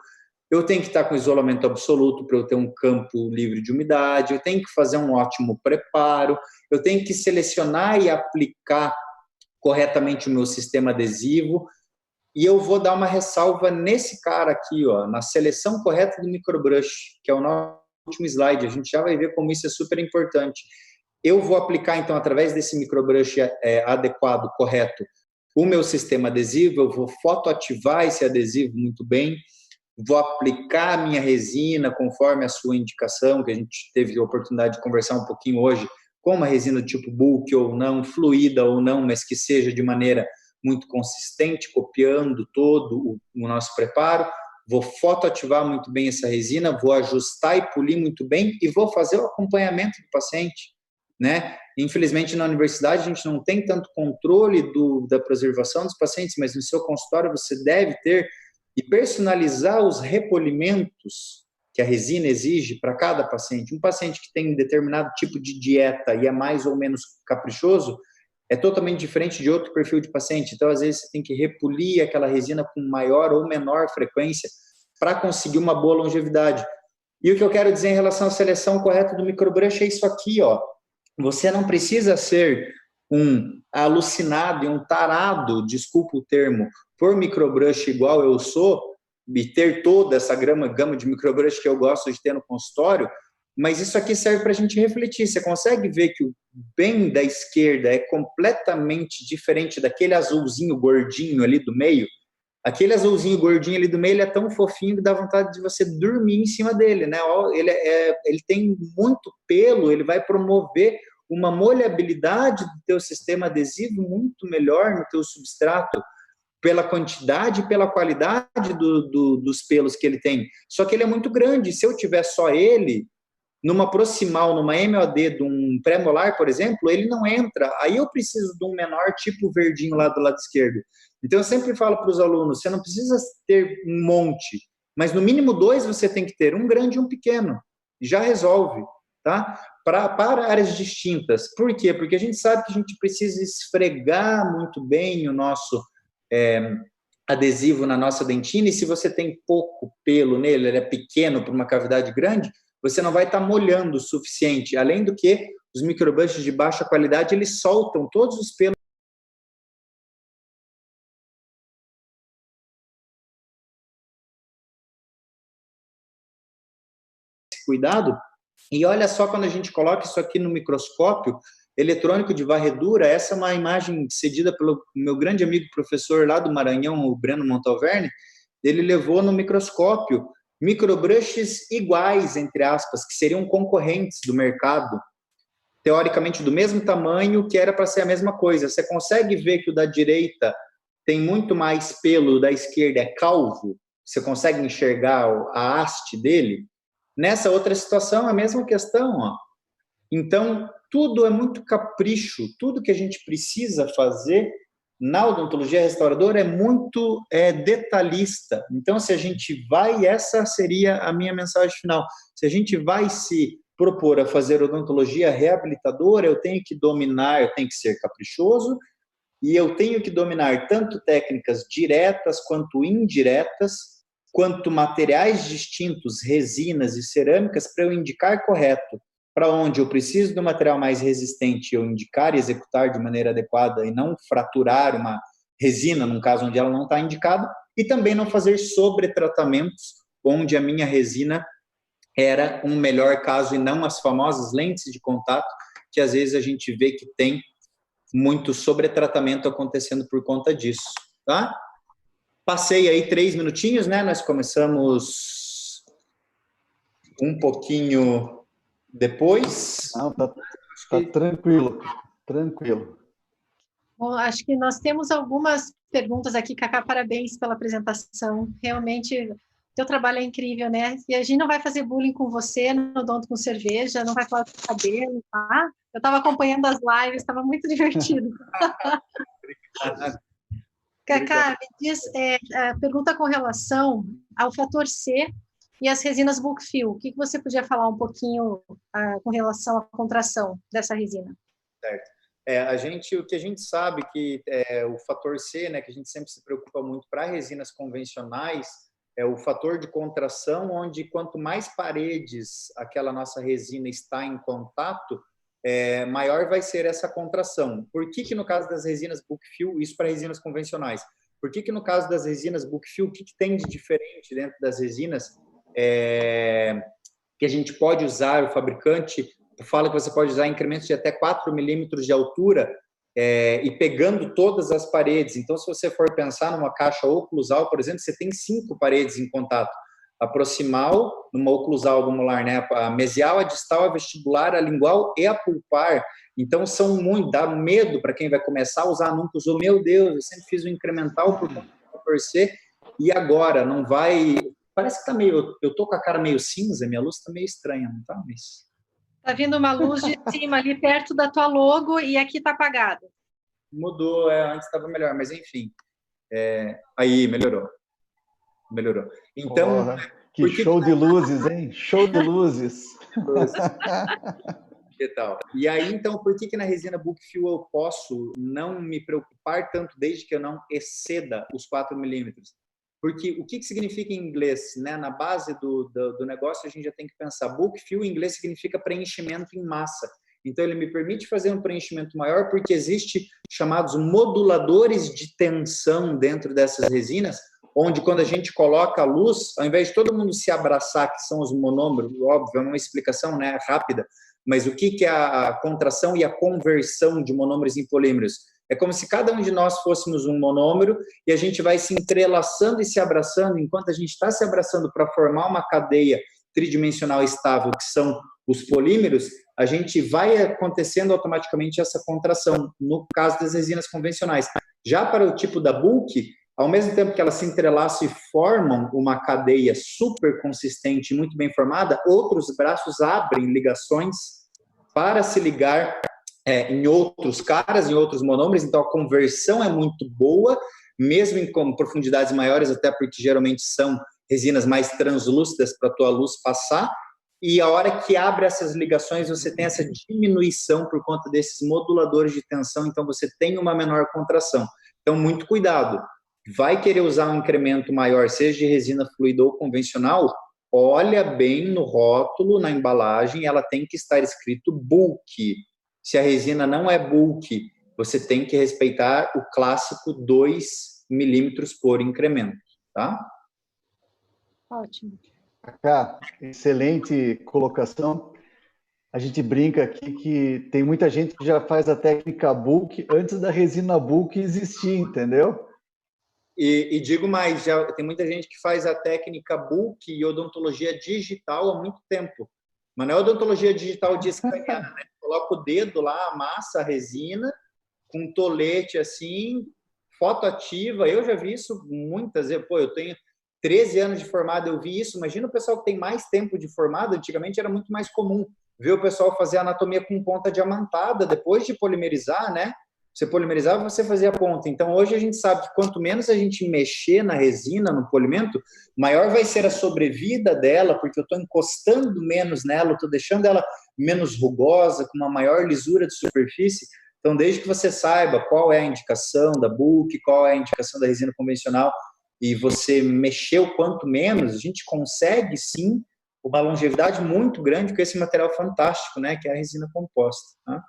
[SPEAKER 2] eu tenho que estar com isolamento absoluto para eu ter um campo livre de umidade, eu tenho que fazer um ótimo preparo, eu tenho que selecionar e aplicar corretamente o meu sistema adesivo, e eu vou dar uma ressalva nesse cara aqui, ó, na seleção correta do microbrush, que é o nosso último slide, a gente já vai ver como isso é super importante. Eu vou aplicar, então, através desse microbrush adequado, correto, o meu sistema adesivo, eu vou fotoativar esse adesivo muito bem, vou aplicar a minha resina conforme a sua indicação, que a gente teve a oportunidade de conversar um pouquinho hoje, com uma resina do tipo bulk ou não, fluida ou não, mas que seja de maneira muito consistente, copiando todo o nosso preparo. Vou fotoativar muito bem essa resina, vou ajustar e polir muito bem e vou fazer o acompanhamento do paciente, né? Infelizmente, na universidade, a gente não tem tanto controle da preservação dos pacientes, mas no seu consultório você deve ter e personalizar os repolimentos que a resina exige para cada paciente. Um paciente que tem um determinado tipo de dieta e é mais ou menos caprichoso, é totalmente diferente de outro perfil de paciente. Então, às vezes, você tem que repolir aquela resina com maior ou menor frequência para conseguir uma boa longevidade. E o que eu quero dizer em relação à seleção correta do microbrush é isso aqui, ó. Você não precisa ser um alucinado e um tarado, desculpa o termo, por microbrush igual eu sou, e ter toda essa gama de microbrush que eu gosto de ter no consultório, mas isso aqui serve para a gente refletir. Você consegue ver que o bem da esquerda é completamente diferente daquele azulzinho gordinho ali do meio? Aquele azulzinho gordinho ali do meio, ele é tão fofinho que dá vontade de você dormir em cima dele, né? Ele tem muito pelo, ele vai promover uma molhabilidade do teu sistema adesivo muito melhor no teu substrato, pela quantidade e pela qualidade dos pelos que ele tem. Só que ele é muito grande. Se eu tiver só ele, numa proximal, numa MOD de um pré-molar, por exemplo, ele não entra. Aí eu preciso de um menor, tipo o verdinho lá do lado esquerdo. Então, eu sempre falo para os alunos, você não precisa ter um monte, mas no mínimo 2 você tem que ter, um grande e um pequeno. Já resolve, tá? Para áreas distintas. Por quê? Porque a gente sabe que a gente precisa esfregar muito bem o nosso adesivo na nossa dentina, e se você tem pouco pelo nele, ele é pequeno para uma cavidade grande, você não vai estar molhando o suficiente. Além do que, os microbrushes de baixa qualidade, eles soltam todos os pelos. Cuidado. E olha só, quando a gente coloca isso aqui no microscópio eletrônico de varredura, essa é uma imagem cedida pelo meu grande amigo professor lá do Maranhão, o Breno Montalverne. Ele levou no microscópio microbrushes iguais, entre aspas, que seriam concorrentes do mercado, teoricamente do mesmo tamanho, que era para ser a mesma coisa. Você consegue ver que o da direita tem muito mais pelo, o da esquerda é calvo? Você consegue enxergar a haste dele? Nessa outra situação, a mesma questão, ó. Então, tudo é muito capricho, tudo que a gente precisa fazer na odontologia restauradora é muito detalhista. Então, se a gente vai, essa seria a minha mensagem final, se a gente vai se propor a fazer odontologia reabilitadora, eu tenho que dominar, eu tenho que ser caprichoso, e eu tenho que dominar tanto técnicas diretas quanto indiretas, quanto materiais distintos, resinas e cerâmicas, para eu indicar correto para onde eu preciso do material mais resistente, eu indicar e executar de maneira adequada e não fraturar uma resina, num caso onde ela não está indicada, e também não fazer sobretratamentos onde a minha resina era um melhor caso e não as famosas lentes de contato, que às vezes a gente vê que tem muito sobretratamento acontecendo por conta disso, tá? Passei aí 3 minutinhos, né? Nós começamos um pouquinho depois.
[SPEAKER 1] Não, tá tranquilo, tranquilo.
[SPEAKER 3] Bom, acho que nós temos algumas perguntas aqui. Cacá, parabéns pela apresentação. Realmente, teu trabalho é incrível, né? E a gente não vai fazer bullying com você no Odonto com Cerveja, não vai falar do cabelo, tá? Eu estava acompanhando as lives, estava muito divertido. Cacá, me diz, pergunta com relação ao fator C e as resinas bulk fill. O que você podia falar um pouquinho com relação à contração dessa resina?
[SPEAKER 2] Certo. O que a gente sabe que o fator C, né, que a gente sempre se preocupa muito para resinas convencionais, é o fator de contração, onde quanto mais paredes aquela nossa resina está em contato, maior vai ser essa contração. Por que no caso das resinas bulk fill, isso para resinas convencionais, por que no caso das resinas bulk fill, o que tem de diferente dentro das resinas que a gente pode usar, o fabricante fala que você pode usar incrementos de até 4 milímetros de altura e pegando todas as paredes. Então, se você for pensar numa caixa oclusal, por exemplo, você tem 5 paredes em contato. A proximal, numa oclusal do molar, né? A mesial, a distal, a vestibular, a lingual e a pulpar. Então, são muito, dá medo para quem vai começar a usar, nunca usou. Meu Deus, eu sempre fiz o incremental por torcer e agora não vai... Parece que tá meio... Eu tô com a cara meio cinza, minha luz tá meio estranha, não tá? Mas...
[SPEAKER 3] Tá vindo uma luz de cima ali perto da tua logo e aqui tá apagado.
[SPEAKER 2] Mudou, antes estava melhor, mas enfim. Aí, melhorou. Melhorou. Então...
[SPEAKER 1] Que show de luzes, hein? Show de luzes.
[SPEAKER 2] Que tal? E aí, então, por que na resina bulk fill eu posso não me preocupar tanto desde que eu não exceda os 4 milímetros? Porque o que significa em inglês? Né? Na base do negócio, a gente já tem que pensar. Bulk fill em inglês significa preenchimento em massa. Então, ele me permite fazer um preenchimento maior porque existe chamados moduladores de tensão dentro dessas resinas, onde quando a gente coloca a luz, ao invés de todo mundo se abraçar, que são os monômeros, óbvio, é uma explicação, né, rápida, mas o que é a contração e a conversão de monômeros em polímeros? É como se cada um de nós fôssemos um monômero e a gente vai se entrelaçando e se abraçando. Enquanto a gente está se abraçando para formar uma cadeia tridimensional estável, que são os polímeros, a gente vai acontecendo automaticamente essa contração, no caso das resinas convencionais. Já para o tipo da bulk, ao mesmo tempo que elas se entrelaçam e formam uma cadeia super consistente e muito bem formada, outros braços abrem ligações para se ligar em outros caras, em outros monômeros, então a conversão é muito boa, mesmo em profundidades maiores, até porque geralmente são resinas mais translúcidas para a tua luz passar, e a hora que abre essas ligações, você tem essa diminuição por conta desses moduladores de tensão, então você tem uma menor contração. Então, muito cuidado. Vai querer usar um incremento maior, seja de resina fluida ou convencional, olha bem no rótulo, na embalagem, ela tem que estar escrito bulk. Se a resina não é bulk, você tem que respeitar o clássico 2 milímetros por incremento, tá?
[SPEAKER 3] Ótimo.
[SPEAKER 1] Cacá, excelente colocação. A gente brinca aqui que tem muita gente que já faz a técnica bulk antes da resina bulk existir, entendeu?
[SPEAKER 2] E digo mais, já tem muita gente que faz a técnica bulk e odontologia digital há muito tempo. Mas não é odontologia digital de escanear, né? Coloca o dedo lá, amassa a resina, com um tolete assim, foto ativa. Eu já vi isso muitas vezes. Pô, eu tenho 13 anos de formado, eu vi isso. Imagina o pessoal que tem mais tempo de formado. Antigamente era muito mais comum ver o pessoal fazer anatomia com ponta diamantada, depois de polimerizar, né? Você polimerizava, você fazia a ponta. Então, hoje a gente sabe que quanto menos a gente mexer na resina, no polimento, maior vai ser a sobrevida dela, porque eu estou encostando menos nela, eu estou deixando ela menos rugosa, com uma maior lisura de superfície. Então, desde que você saiba qual é a indicação da bulk, qual é a indicação da resina convencional, e você mexer o quanto menos, a gente consegue, sim, uma longevidade muito grande com esse material fantástico, né, que é a resina composta, tá?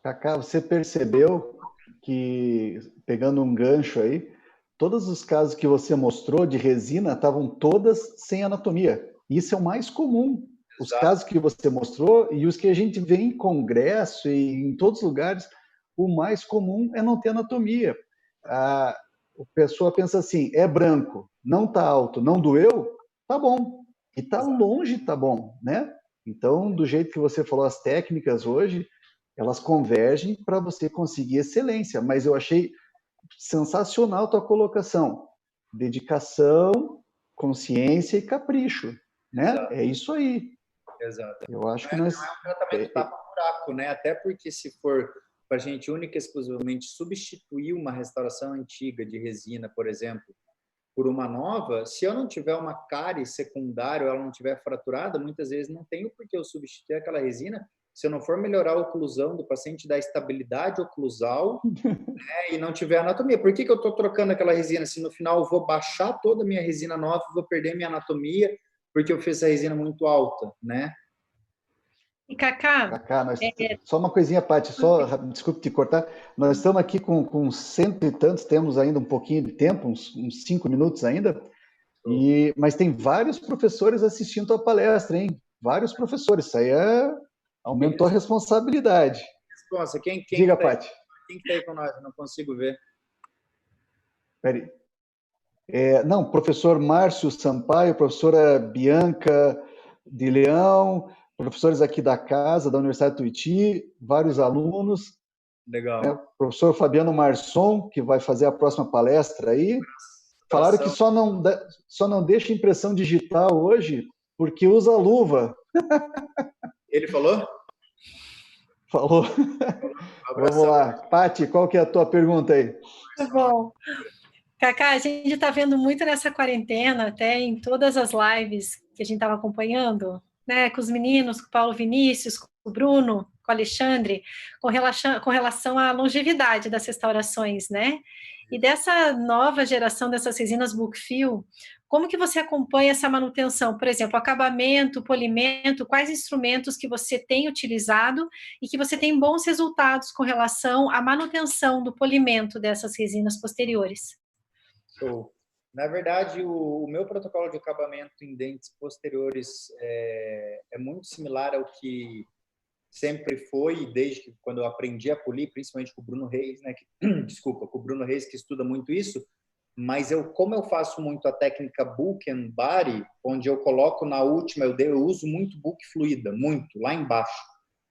[SPEAKER 1] Cacá, você percebeu que, pegando um gancho aí, todos os casos que você mostrou de resina estavam todas sem anatomia. Isso é o mais comum. Os casos que você mostrou e os que a gente vê em congresso e em todos os lugares, o mais comum é não ter anatomia. A pessoa pensa assim, é branco, não está alto, não doeu, tá bom. E está longe, tá bom, né? Então, do jeito que você falou, as técnicas hoje, elas convergem para você conseguir excelência. Mas eu achei sensacional a tua colocação. Dedicação, consciência e capricho, né?
[SPEAKER 2] Exato.
[SPEAKER 1] É isso aí.
[SPEAKER 2] Exato.
[SPEAKER 1] Eu acho que nós...
[SPEAKER 2] Não é um tratamento tapa-buraco, né? Até porque se for para a gente única e exclusivamente substituir uma restauração antiga de resina, por exemplo, por uma nova, se eu não tiver uma cárie secundária ou ela não tiver fraturada, muitas vezes não tenho por que eu substituir aquela resina se eu não for melhorar a oclusão do paciente, dar estabilidade oclusal, né, e não tiver anatomia. Por que eu estou trocando aquela resina? Se no final eu vou baixar toda a minha resina nova, vou perder minha anatomia, porque eu fiz a resina muito alta, né?
[SPEAKER 3] E Cacá,
[SPEAKER 1] só uma coisinha, Paty, desculpe te cortar, nós estamos aqui com 100 e tantos, temos ainda um pouquinho de tempo, uns 5 minutos ainda, mas tem vários professores assistindo a palestra, hein? Vários professores, isso aí aumentou a responsabilidade.
[SPEAKER 2] Nossa, quem
[SPEAKER 1] Diga, Paty.
[SPEAKER 2] Quem está aí com nós? Eu não consigo ver.
[SPEAKER 1] Peraí. Não, professor Márcio Sampaio, professora Bianca de Leão, professores aqui da casa, da Universidade de Tuiuti, vários alunos.
[SPEAKER 2] Legal.
[SPEAKER 1] Professor Fabiano Marçom, que vai fazer a próxima palestra aí. Falaram que só não deixa impressão digital hoje, porque usa luva.
[SPEAKER 2] Ele falou?
[SPEAKER 1] Falou. Vamos lá. Paty, qual que é a tua pergunta aí?
[SPEAKER 3] Muito bom. Cacá, a gente está vendo muito nessa quarentena, até em todas as lives que a gente estava acompanhando, né, com os meninos, com o Paulo Vinícius, com o Bruno, com o Alexandre, com relação à longevidade das restaurações, né? E dessa nova geração dessas resinas Bookfill, como que você acompanha essa manutenção? Por exemplo, acabamento, polimento, quais instrumentos que você tem utilizado e que você tem bons resultados com relação à manutenção do polimento dessas resinas posteriores?
[SPEAKER 2] Show. Na verdade, o meu protocolo de acabamento em dentes posteriores é muito similar ao que sempre foi, desde que quando eu aprendi a polir, principalmente com o Bruno Reis, né? Com o Bruno Reis, que estuda muito isso. Mas como eu faço muito a técnica Book and Body, onde eu coloco na última, eu uso muito Book fluida, muito, lá embaixo.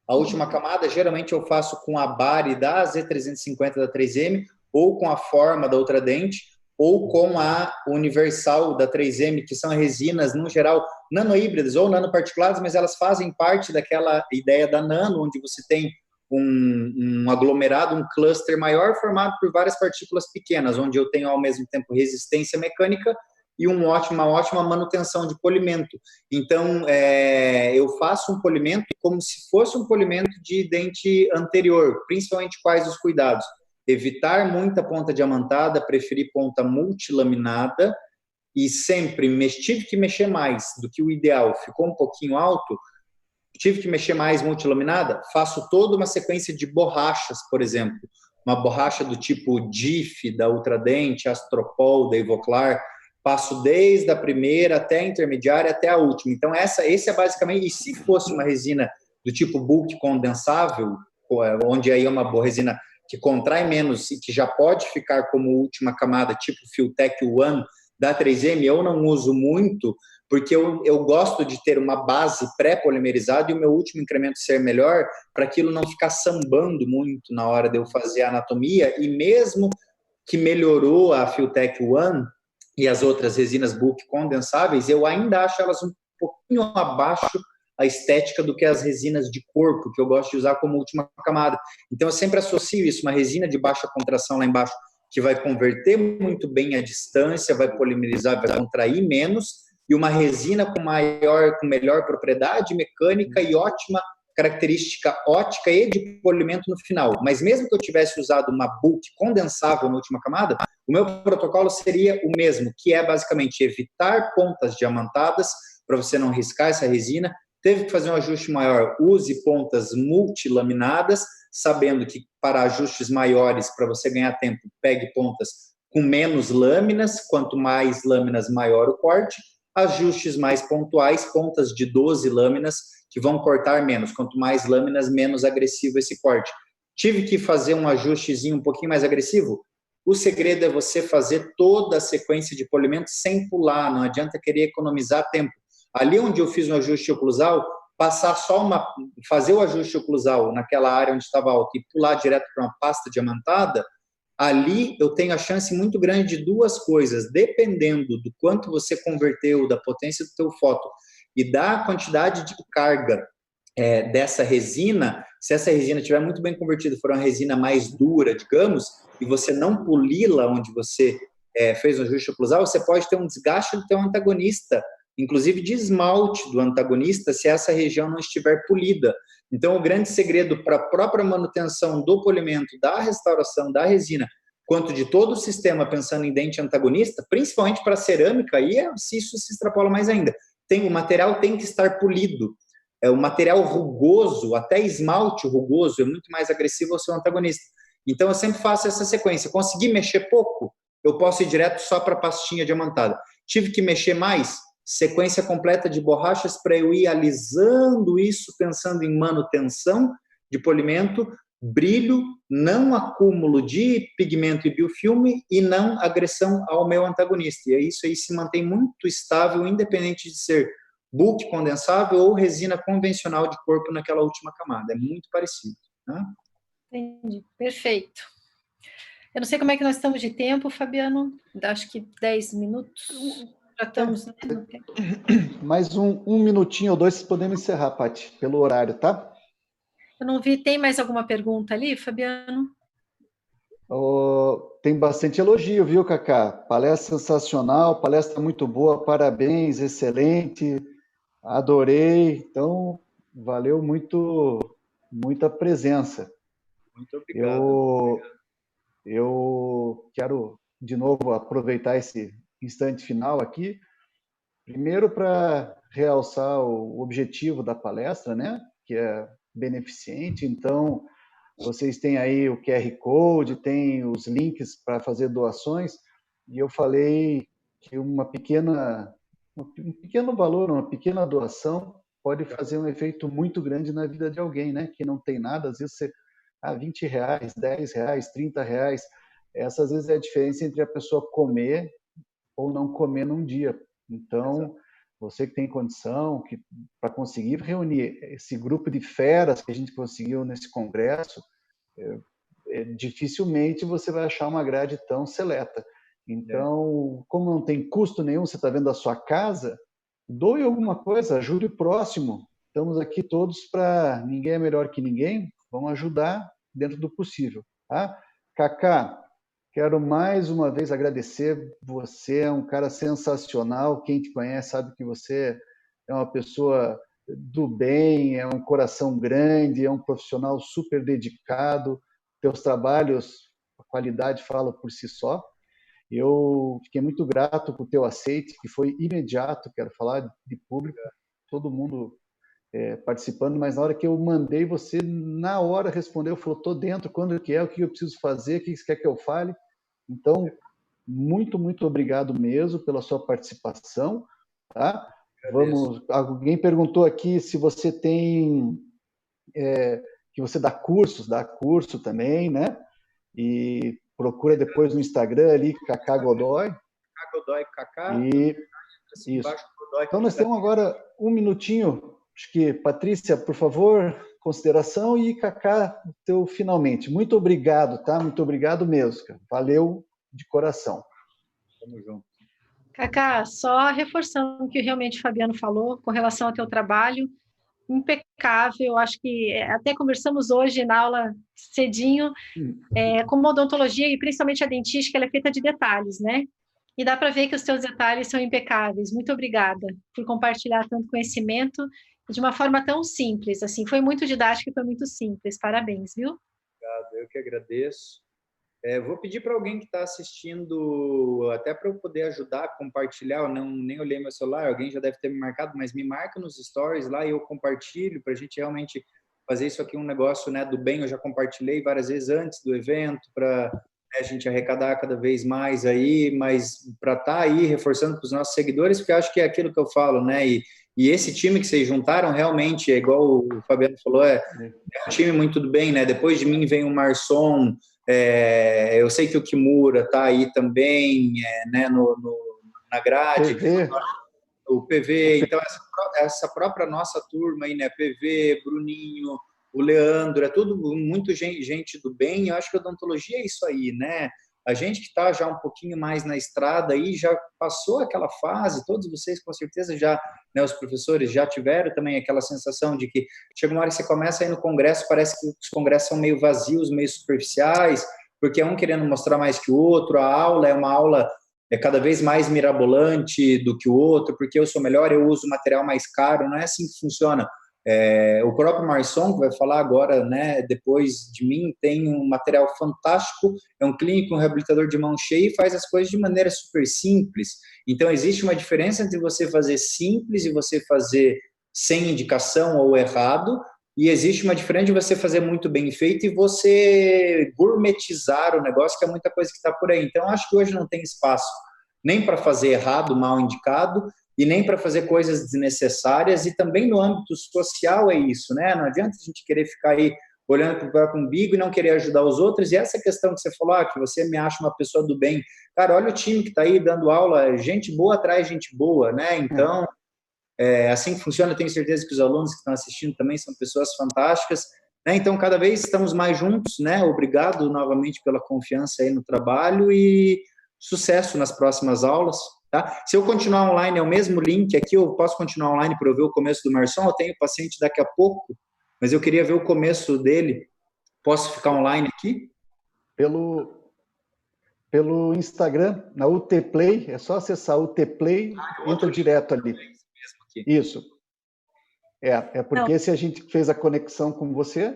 [SPEAKER 2] A última camada, geralmente eu faço com a Body da Z350 da 3M, ou com a Forma da Ultradente, ou com a Universal da 3M, que são resinas, no geral, nanohíbridas ou nanoparticuladas, mas elas fazem parte daquela ideia da nano, onde você tem um aglomerado, um cluster maior formado por várias partículas pequenas, onde eu tenho ao mesmo tempo resistência mecânica e uma ótima manutenção de polimento. Então, eu faço um polimento como se fosse um polimento de dente anterior, principalmente quais os cuidados? Evitar muita ponta diamantada, preferir ponta multilaminada e sempre tive que mexer mais do que o ideal, ficou um pouquinho alto, tive que mexer mais multilaminada, faço toda uma sequência de borrachas, por exemplo, uma borracha do tipo DIF, da Ultradente, Astropol, da Ivoclar, passo desde a primeira até a intermediária, até a última. Então, esse é basicamente, e se fosse uma resina do tipo bulk condensável, onde aí é uma boa resina que contrai menos e que já pode ficar como última camada, tipo Filtech One da 3M, eu não uso muito, porque eu gosto de ter uma base pré-polimerizada e o meu último incremento ser melhor, para aquilo não ficar sambando muito na hora de eu fazer a anatomia, e mesmo que melhorou a Filtech One e as outras resinas bulk condensáveis, eu ainda acho elas um pouquinho abaixo a estética do que as resinas de corpo, que eu gosto de usar como última camada. Então, eu sempre associo isso, uma resina de baixa contração lá embaixo, que vai converter muito bem a distância, vai polimerizar, vai contrair menos, e uma resina com melhor propriedade mecânica e ótima característica ótica e de polimento no final. Mas mesmo que eu tivesse usado uma bulk condensável na última camada, o meu protocolo seria o mesmo, que é basicamente evitar pontas diamantadas, para você não riscar essa resina. Teve que fazer um ajuste maior, use pontas multilaminadas, sabendo que para ajustes maiores, para você ganhar tempo, pegue pontas com menos lâminas, quanto mais lâminas, maior o corte. Ajustes mais pontuais, pontas de 12 lâminas, que vão cortar menos. Quanto mais lâminas, menos agressivo esse corte. Tive que fazer um ajustezinho um pouquinho mais agressivo? O segredo é você fazer toda a sequência de polimento sem pular, não adianta querer economizar tempo. Ali onde eu fiz um ajuste oclusal, fazer o ajuste oclusal naquela área onde estava alto e pular direto para uma pasta diamantada, ali eu tenho a chance muito grande de duas coisas, dependendo do quanto você converteu, da potência do teu foto e da quantidade de carga dessa resina. Se essa resina estiver muito bem convertida, for uma resina mais dura, digamos, e você não poli-la onde você fez o ajuste oclusal, você pode ter um desgaste do teu antagonista, inclusive de esmalte do antagonista, se essa região não estiver polida. Então, o grande segredo para a própria manutenção do polimento, da restauração da resina, quanto de todo o sistema, pensando em dente antagonista, principalmente para cerâmica, aí isso se extrapola mais ainda. O material tem que estar polido. O material rugoso, até esmalte rugoso, é muito mais agressivo ao seu antagonista. Então, eu sempre faço essa sequência. Consegui mexer pouco, eu posso ir direto só para a pastinha diamantada. Tive que mexer mais, sequência completa de borrachas para eu ir alisando isso, pensando em manutenção de polimento, brilho, não acúmulo de pigmento e biofilme e não agressão ao meu antagonista. E isso aí se mantém muito estável, independente de ser bulk condensável ou resina convencional de corpo naquela última camada. É muito parecido. Né?
[SPEAKER 3] Entendi, perfeito. Eu não sei como é que nós estamos de tempo, Fabiano. Acho que 10 minutos. Já estamos no tempo.
[SPEAKER 1] Mais um minutinho ou dois, podemos encerrar, Paty, pelo horário, tá?
[SPEAKER 3] Eu não vi, tem mais alguma pergunta ali, Fabiano?
[SPEAKER 1] Tem bastante elogio, viu, Cacá? Palestra sensacional, palestra muito boa, parabéns, excelente, adorei. Então, valeu muito, muita presença.
[SPEAKER 2] Muito obrigado.
[SPEAKER 1] Eu quero, de novo, aproveitar esse instante final aqui, primeiro para realçar o objetivo da palestra, né? Que é beneficente. Então, vocês têm aí o QR Code, tem os links para fazer doações, e eu falei que um pequeno valor, uma pequena doação pode fazer um efeito muito grande na vida de alguém, né? Que não tem nada, às vezes você, R$20, R$10, R$30, essa às vezes é a diferença entre a pessoa comer ou não comer num dia. Então, você que tem condição, para conseguir reunir esse grupo de feras que a gente conseguiu nesse congresso, dificilmente você vai achar uma grade tão seleta. Então, como não tem custo nenhum, você está vendo a sua casa, doe alguma coisa, ajude o próximo. Estamos aqui todos para... Ninguém é melhor que ninguém, vamos ajudar dentro do possível. Tá? Cacá, quero mais uma vez agradecer. Você é um cara sensacional. Quem te conhece sabe que você é uma pessoa do bem, é um coração grande, é um profissional super dedicado. Teus trabalhos, a qualidade fala por si só. Eu fiquei muito grato por teu aceite, que foi imediato, quero falar de público, todo mundo participando, mas na hora que eu mandei, você na hora respondeu, falou, estou dentro, quando que é, o que eu preciso fazer, o que você quer que eu fale? Então, muito, muito obrigado mesmo pela sua participação. Tá? Alguém perguntou aqui se você tem... que você dá curso também, né? E procura depois no Instagram ali, Cacá Godoy.
[SPEAKER 2] Cacá Godoy, Cacá.
[SPEAKER 1] Isso. Então, nós temos agora um minutinho. Acho que, Patrícia, por favor, consideração, e Cacá, teu finalmente. Muito obrigado, tá? Muito obrigado mesmo, cara. Valeu de coração.
[SPEAKER 2] Tamo junto.
[SPEAKER 3] Cacá, só reforçando o que realmente o Fabiano falou com relação ao teu trabalho, impecável. Acho que até conversamos hoje na aula cedinho, como odontologia e principalmente a dentística, ela é feita de detalhes, né? E dá para ver que os teus detalhes são impecáveis. Muito obrigada por compartilhar tanto conhecimento de uma forma tão simples. Assim, foi muito didático e foi muito simples. Parabéns, viu?
[SPEAKER 2] Obrigado, eu que agradeço. Vou pedir para alguém que está assistindo, até para eu poder ajudar a compartilhar, eu nem olhei meu celular, alguém já deve ter me marcado, mas me marca nos stories lá e eu compartilho, para a gente realmente fazer isso aqui um negócio, né, do bem. Eu já compartilhei várias vezes antes do evento, para A gente arrecadar cada vez mais aí, mas para estar aí reforçando para os nossos seguidores, porque eu acho que é aquilo que eu falo, né? E esse time que vocês juntaram realmente, é igual o Fabiano falou, é um time muito do bem, né? Depois de mim vem o Marçom, eu sei que o Kimura tá aí também, né? Na grade.
[SPEAKER 1] PV.
[SPEAKER 2] O PV, então essa própria nossa turma aí, né? PV, Bruninho, o Leandro, é tudo muito gente do bem. Eu acho que a odontologia é isso aí, né? A gente que está já um pouquinho mais na estrada aí, já passou aquela fase, todos vocês com certeza já, né, os professores já tiveram também aquela sensação de que chega uma hora que você começa aí no congresso, parece que os congressos são meio vazios, meio superficiais, porque é um querendo mostrar mais que o outro, a aula é uma aula cada vez mais mirabolante do que o outro, porque eu sou melhor, eu uso material mais caro, não é assim que funciona. O próprio Marçom, que vai falar agora, né, depois de mim, tem um material fantástico, é um clínico, um reabilitador de mão cheia e faz as coisas de maneira super simples. Então, existe uma diferença entre você fazer simples e você fazer sem indicação ou errado, e existe uma diferença de você fazer muito bem feito e você gourmetizar o negócio, que é muita coisa que está por aí. Então, acho que hoje não tem espaço nem para fazer errado, mal indicado, e nem para fazer coisas desnecessárias, e também no âmbito social é isso, né? Não adianta a gente querer ficar aí olhando para o próprio umbigo e não querer ajudar os outros, e essa questão que você falou, que você me acha uma pessoa do bem, cara, olha o time que está aí dando aula, gente boa atrás de gente boa, né? Então, assim que funciona, eu tenho certeza que os alunos que estão assistindo também são pessoas fantásticas, né? Então, cada vez estamos mais juntos, né? Obrigado novamente pela confiança aí no trabalho e sucesso nas próximas aulas. Tá? Se eu continuar online, é o mesmo link aqui, eu posso continuar online para eu ver o começo do Marçom, eu tenho paciente daqui a pouco, mas eu queria ver o começo dele. Posso ficar online aqui?
[SPEAKER 1] Pelo Instagram, na UT Play, é só acessar UT Play, entra direto ali. Isso. É porque se a gente fez a conexão com você,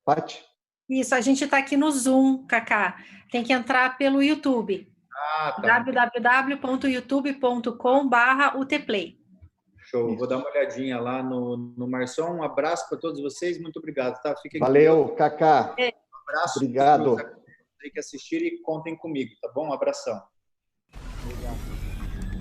[SPEAKER 1] Paty?
[SPEAKER 3] Isso, a gente está aqui no Zoom, Cacá. Tem que entrar pelo YouTube.
[SPEAKER 2] Tá.
[SPEAKER 3] www.youtube.com/utplay.
[SPEAKER 2] Show, vou dar uma olhadinha lá no Marçom. Um abraço para todos vocês, muito obrigado, tá? Fiquem
[SPEAKER 1] Valeu, Cacá.
[SPEAKER 2] Um abraço.
[SPEAKER 1] Obrigado.
[SPEAKER 2] Tem que assistir e contem comigo, tá bom? Um abração.
[SPEAKER 1] Obrigado.